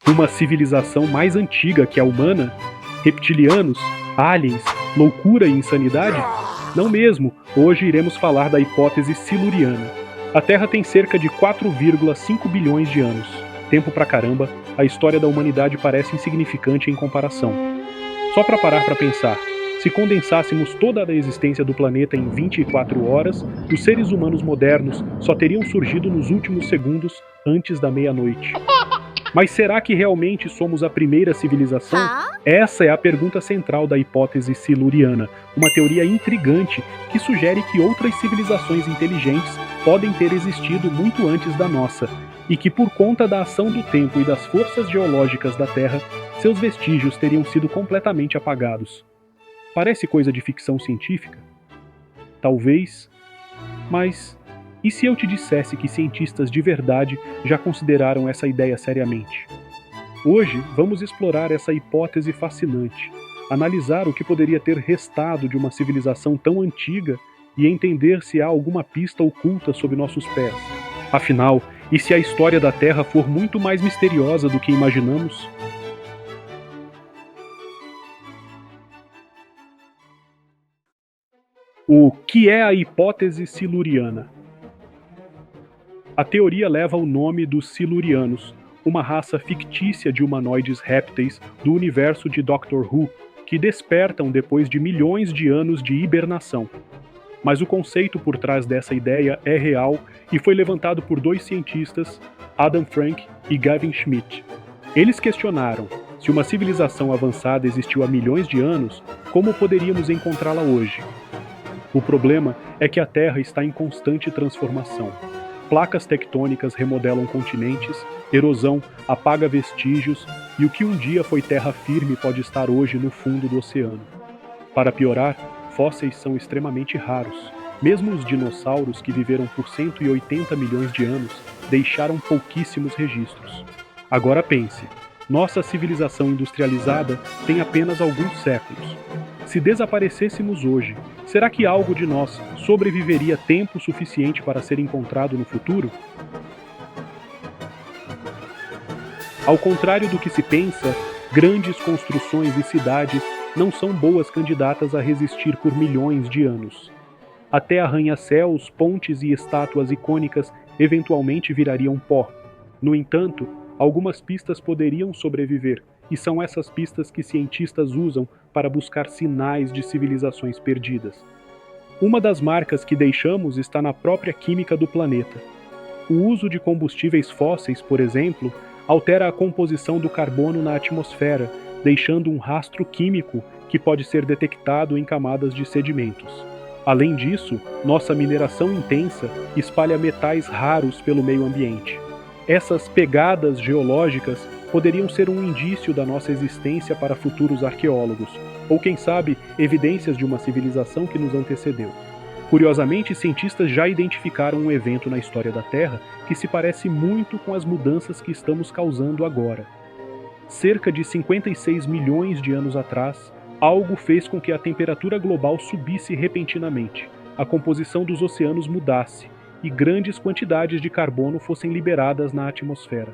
Uma civilização mais antiga que a humana? Reptilianos? Aliens? Loucura e insanidade? Não mesmo, hoje iremos falar da hipótese siluriana. A Terra tem cerca de 4,5 bilhões de anos. Tempo pra caramba, a história da humanidade parece insignificante em comparação. Só para parar para pensar, se condensássemos toda a existência do planeta em 24 horas, os seres humanos modernos só teriam surgido nos últimos segundos antes da meia-noite. Mas será que realmente somos a primeira civilização? Essa é a pergunta central da hipótese siluriana, uma teoria intrigante que sugere que outras civilizações inteligentes podem ter existido muito antes da nossa, e que por conta da ação do tempo e das forças geológicas da Terra, seus vestígios teriam sido completamente apagados. Parece coisa de ficção científica? Talvez, mas e se eu te dissesse que cientistas de verdade já consideraram essa ideia seriamente? Hoje, vamos explorar essa hipótese fascinante, analisar o que poderia ter restado de uma civilização tão antiga e entender se há alguma pista oculta sob nossos pés. Afinal, e se a história da Terra for muito mais misteriosa do que imaginamos? O que é a hipótese siluriana? A teoria leva o nome dos silurianos, uma raça fictícia de humanoides répteis do universo de Doctor Who, que despertam depois de milhões de anos de hibernação. Mas o conceito por trás dessa ideia é real e foi levantado por dois cientistas, Adam Frank e Gavin Schmidt. Eles questionaram: se uma civilização avançada existiu há milhões de anos, como poderíamos encontrá-la hoje? O problema é que a Terra está em constante transformação. Placas tectônicas remodelam continentes, erosão apaga vestígios e o que um dia foi terra firme pode estar hoje no fundo do oceano. Para piorar, fósseis são extremamente raros. Mesmo os dinossauros, que viveram por 180 milhões de anos, deixaram pouquíssimos registros. Agora pense, nossa civilização industrializada tem apenas alguns séculos. Se desaparecêssemos hoje, será que algo de nós sobreviveria tempo suficiente para ser encontrado no futuro? Ao contrário do que se pensa, grandes construções e cidades não são boas candidatas a resistir por milhões de anos. Até arranha-céus, pontes e estátuas icônicas eventualmente virariam pó. No entanto, algumas pistas poderiam sobreviver, e são essas pistas que cientistas usam para buscar sinais de civilizações perdidas. Uma das marcas que deixamos está na própria química do planeta. O uso de combustíveis fósseis, por exemplo, altera a composição do carbono na atmosfera, deixando um rastro químico que pode ser detectado em camadas de sedimentos. Além disso, nossa mineração intensa espalha metais raros pelo meio ambiente. Essas pegadas geológicas poderiam ser um indício da nossa existência para futuros arqueólogos, ou quem sabe, evidências de uma civilização que nos antecedeu. Curiosamente, cientistas já identificaram um evento na história da Terra que se parece muito com as mudanças que estamos causando agora. Cerca de 56 milhões de anos atrás, algo fez com que a temperatura global subisse repentinamente, a composição dos oceanos mudasse e grandes quantidades de carbono fossem liberadas na atmosfera.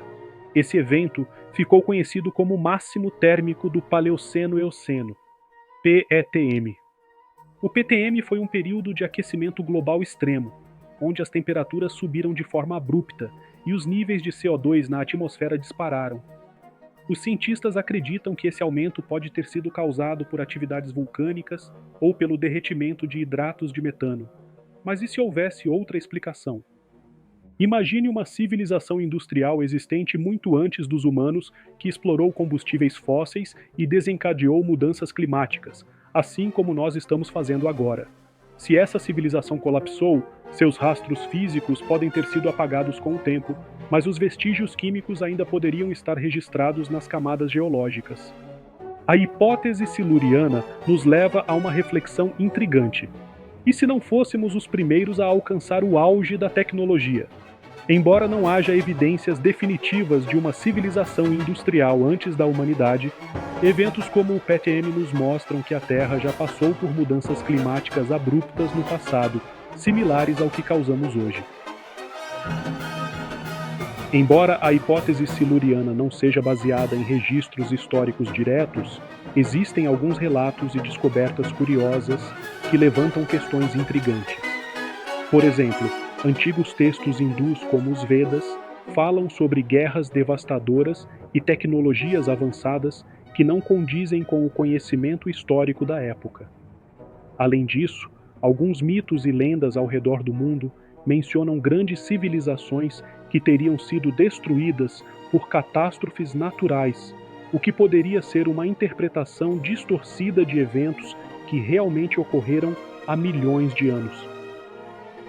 Esse evento ficou conhecido como máximo térmico do Paleoceno-Eoceno, PETM. O PTM foi um período de aquecimento global extremo, onde as temperaturas subiram de forma abrupta e os níveis de CO2 na atmosfera dispararam. Os cientistas acreditam que esse aumento pode ter sido causado por atividades vulcânicas ou pelo derretimento de hidratos de metano. Mas e se houvesse outra explicação? Imagine uma civilização industrial existente muito antes dos humanos que explorou combustíveis fósseis e desencadeou mudanças climáticas, assim como nós estamos fazendo agora. Se essa civilização colapsou, seus rastros físicos podem ter sido apagados com o tempo, mas os vestígios químicos ainda poderiam estar registrados nas camadas geológicas. A hipótese siluriana nos leva a uma reflexão intrigante. E se não fôssemos os primeiros a alcançar o auge da tecnologia? Embora não haja evidências definitivas de uma civilização industrial antes da humanidade, eventos como o PTM nos mostram que a Terra já passou por mudanças climáticas abruptas no passado, similares ao que causamos hoje. Embora a hipótese siluriana não seja baseada em registros históricos diretos, existem alguns relatos e descobertas curiosas que levantam questões intrigantes. Por exemplo, antigos textos hindus como os Vedas falam sobre guerras devastadoras e tecnologias avançadas que não condizem com o conhecimento histórico da época. Além disso, alguns mitos e lendas ao redor do mundo mencionam grandes civilizações que teriam sido destruídas por catástrofes naturais, o que poderia ser uma interpretação distorcida de eventos que realmente ocorreram há milhões de anos.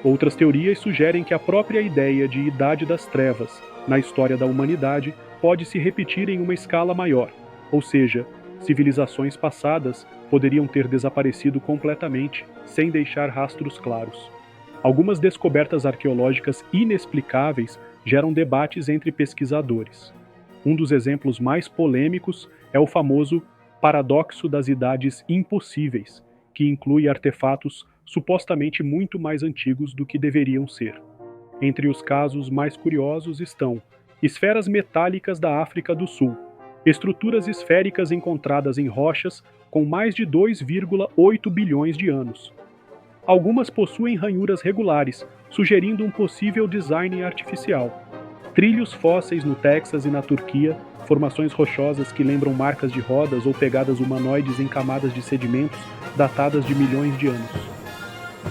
Outras teorias sugerem que a própria ideia de Idade das Trevas na história da humanidade pode se repetir em uma escala maior, ou seja, civilizações passadas poderiam ter desaparecido completamente, sem deixar rastros claros. Algumas descobertas arqueológicas inexplicáveis geram debates entre pesquisadores. Um dos exemplos mais polêmicos é o famoso paradoxo das idades impossíveis, que inclui artefatos supostamente muito mais antigos do que deveriam ser. Entre os casos mais curiosos estão esferas metálicas da África do Sul, estruturas esféricas encontradas em rochas com mais de 2,8 bilhões de anos. Algumas possuem ranhuras regulares, sugerindo um possível design artificial. Trilhos fósseis no Texas e na Turquia, formações rochosas que lembram marcas de rodas ou pegadas humanoides em camadas de sedimentos datadas de milhões de anos.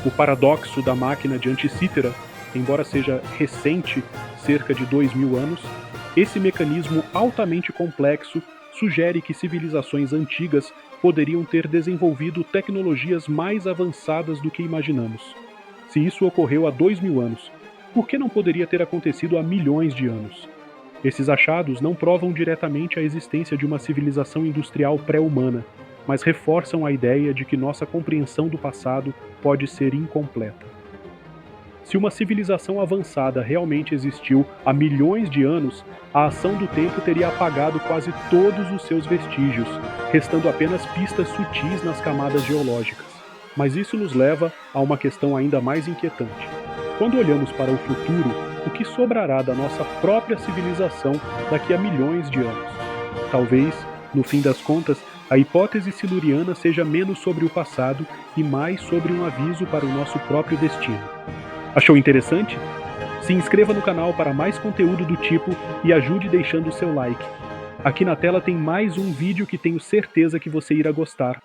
O paradoxo da máquina de Anticítera, embora seja recente, cerca de 2.000 anos, esse mecanismo altamente complexo sugere que civilizações antigas poderiam ter desenvolvido tecnologias mais avançadas do que imaginamos. Se isso ocorreu há 2.000 anos, por que não poderia ter acontecido há milhões de anos? Esses achados não provam diretamente a existência de uma civilização industrial pré-humana, mas reforçam a ideia de que nossa compreensão do passado pode ser incompleta. Se uma civilização avançada realmente existiu há milhões de anos, a ação do tempo teria apagado quase todos os seus vestígios, restando apenas pistas sutis nas camadas geológicas. Mas isso nos leva a uma questão ainda mais inquietante. Quando olhamos para o futuro, o que sobrará da nossa própria civilização daqui a milhões de anos? Talvez, no fim das contas, a hipótese siluriana seja menos sobre o passado e mais sobre um aviso para o nosso próprio destino. Achou interessante? Se inscreva no canal para mais conteúdo do tipo e ajude deixando o seu like. Aqui na tela tem mais um vídeo que tenho certeza que você irá gostar.